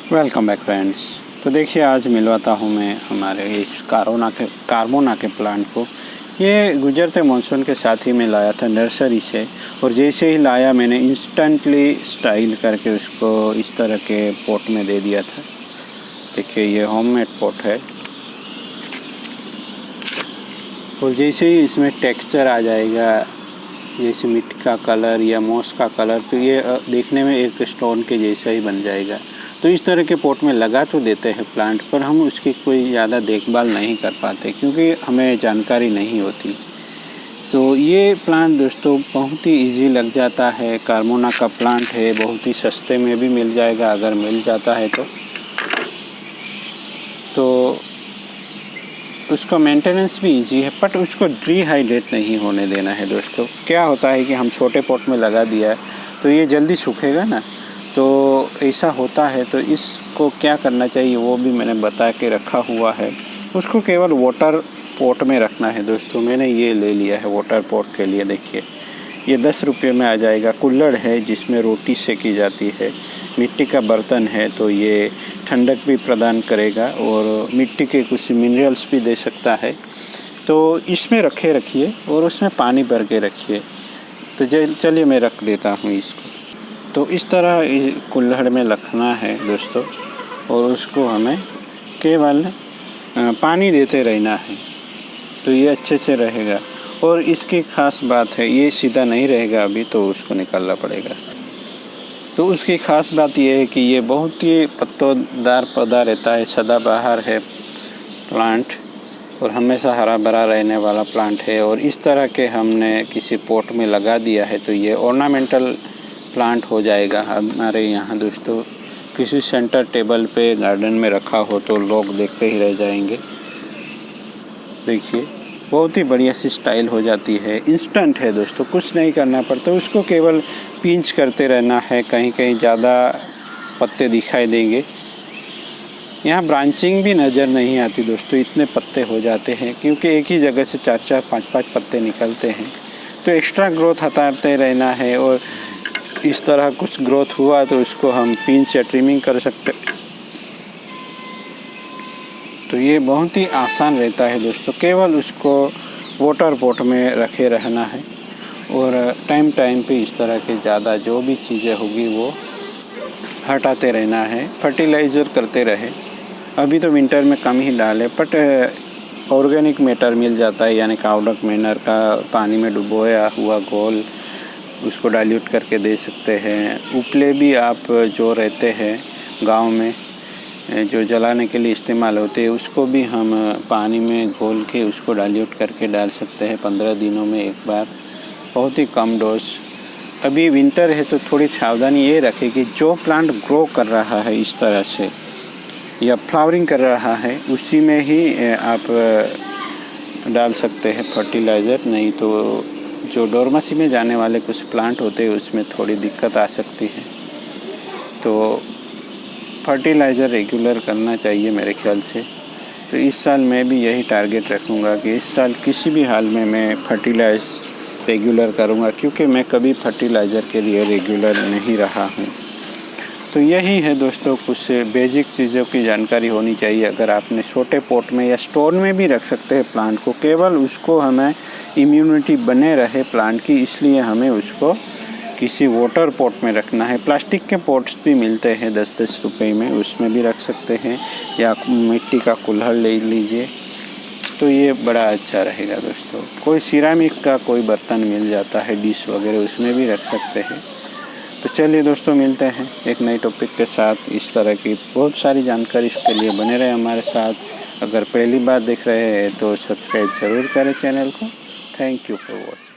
Welcome back friends. तो देखिए आज मिलवाता हूँ मैं हमारे इस कार्बोना के प्लांट को। ये गुजरते मानसून के साथ ही मैं लाया था नर्सरी से, और जैसे ही लाया मैंने इंस्टेंटली स्टाइल करके उसको इस तरह के पॉट में दे दिया था। देखिए ये होममेड पॉट है, और जैसे ही इसमें टेक्सचर आ जाएगा जैसे मिट्टी का कलर या मोस का कलर, तो ये देखने में एक स्टोन के जैसा ही बन जाएगा। तो इस तरह के पॉट में लगा तो देते हैं प्लांट, पर हम उसकी कोई ज़्यादा देखभाल नहीं कर पाते क्योंकि हमें जानकारी नहीं होती। तो ये प्लांट दोस्तों बहुत ही इजी लग जाता है। कार्बोना का प्लांट है, बहुत ही सस्ते में भी मिल जाएगा अगर मिल जाता है तो उसका मेंटेनेंस भी इजी है, बट उसको डिहाइड्रेट नहीं होने देना है दोस्तों। क्या होता है कि हम छोटे पॉट में लगा दिया है तो ये जल्दी सूखेगा ना, तो ऐसा होता है। तो इसको क्या करना चाहिए वो भी मैंने बता के रखा हुआ है। उसको केवल वाटर पॉट में रखना है दोस्तों। मैंने ये ले लिया है वाटर पॉट के लिए। देखिए ये 10 रुपये में आ जाएगा। कुल्हड़ है जिसमें रोटी सेकी जाती है, मिट्टी का बर्तन है तो ये ठंडक भी प्रदान करेगा और मिट्टी के कुछ मिनरल्स भी दे सकता है। तो इसमें रखिए और उसमें पानी भर के रखिए। तो चलिए मैं रख देता हूँ इसको। तो इस तरह कुल्हड़ में रखना है दोस्तों, और उसको हमें केवल पानी देते रहना है, तो ये अच्छे से रहेगा। और इसकी ख़ास बात है, ये सीधा नहीं रहेगा अभी, तो उसको निकालना पड़ेगा। तो उसकी ख़ास बात यह है कि ये बहुत ही पत्तोदार पौधा रहता है, सदाबहार है प्लांट और हमेशा हरा भरा रहने वाला प्लांट है। और इस तरह के हमने किसी पॉट में लगा दिया है तो ये ऑर्नामेंटल प्लांट हो जाएगा हमारे यहाँ दोस्तों। किसी सेंटर टेबल पे गार्डन में रखा हो तो लोग देखते ही रह जाएंगे। देखिए बहुत ही बढ़िया सी स्टाइल हो जाती है, इंस्टेंट है दोस्तों, कुछ नहीं करना पड़ता। उसको केवल पिंच करते रहना है। कहीं कहीं ज़्यादा पत्ते दिखाई देंगे। यहाँ ब्रांचिंग भी नज़र नहीं आती दोस्तों, इतने पत्ते हो जाते हैं क्योंकि एक ही जगह से 4-4, 5-5 पत्ते निकलते हैं। तो एक्स्ट्रा ग्रोथ हटाते रहना है, और इस तरह कुछ ग्रोथ हुआ तो उसको हम पिंच या ट्रिमिंग कर सकते। तो ये बहुत ही आसान रहता है दोस्तों। केवल उसको वाटर पॉट में रखे रहना है, और टाइम पे इस तरह के ज़्यादा जो भी चीज़ें होगी वो हटाते रहना है। फर्टिलाइज़र करते रहे। अभी तो विंटर में कम ही डालें, बट ऑर्गेनिक मैटर मिल जाता है, यानी काउडक मैनर का पानी में डुबोया हुआ घोल, उसको डाइल्यूट करके दे सकते हैं। उपले भी आप जो रहते हैं गांव में जो जलाने के लिए इस्तेमाल होते हैं, उसको भी हम पानी में घोल के उसको डाइल्यूट करके डाल सकते हैं 15 दिनों में एक बार। बहुत ही कम डोज। अभी विंटर है तो थोड़ी सावधानी ये रखें कि जो प्लांट ग्रो कर रहा है इस तरह से या फ्लावरिंग कर रहा है उसी में ही आप डाल सकते हैं फर्टिलाइज़र। नहीं तो जो डोरमेसी में जाने वाले कुछ प्लांट होते हैं उसमें थोड़ी दिक्कत आ सकती है। तो फर्टिलाइज़र रेगुलर करना चाहिए मेरे ख्याल से। तो इस साल मैं भी यही टारगेट रखूँगा कि इस साल किसी भी हाल में मैं फर्टिलाइज़ रेगुलर करूँगा, क्योंकि मैं कभी फर्टिलाइज़र के लिए रेगुलर नहीं रहा हूँ। तो यही है दोस्तों, कुछ बेसिक चीज़ों की जानकारी होनी चाहिए। अगर आपने छोटे पॉट में या स्टोर में भी रख सकते हैं प्लांट को, केवल उसको हमें इम्यूनिटी बने रहे प्लांट की, इसलिए हमें उसको किसी वाटर पॉट में रखना है। प्लास्टिक के पॉट्स भी मिलते हैं 10-10 रुपये में, उसमें भी रख सकते हैं, या मिट्टी का कुल्हड़ ले लीजिए तो ये बड़ा अच्छा रहेगा दोस्तों। कोई सिरामिक का कोई बर्तन मिल जाता है, डिश वगैरह, उसमें भी रख सकते हैं। तो चलिए दोस्तों मिलते हैं एक नए टॉपिक के साथ। इस तरह की बहुत सारी जानकारी इसके लिए बने रहे हमारे साथ। अगर पहली बार देख रहे हैं तो सब्सक्राइब ज़रूर करें चैनल को। Thank you for watching.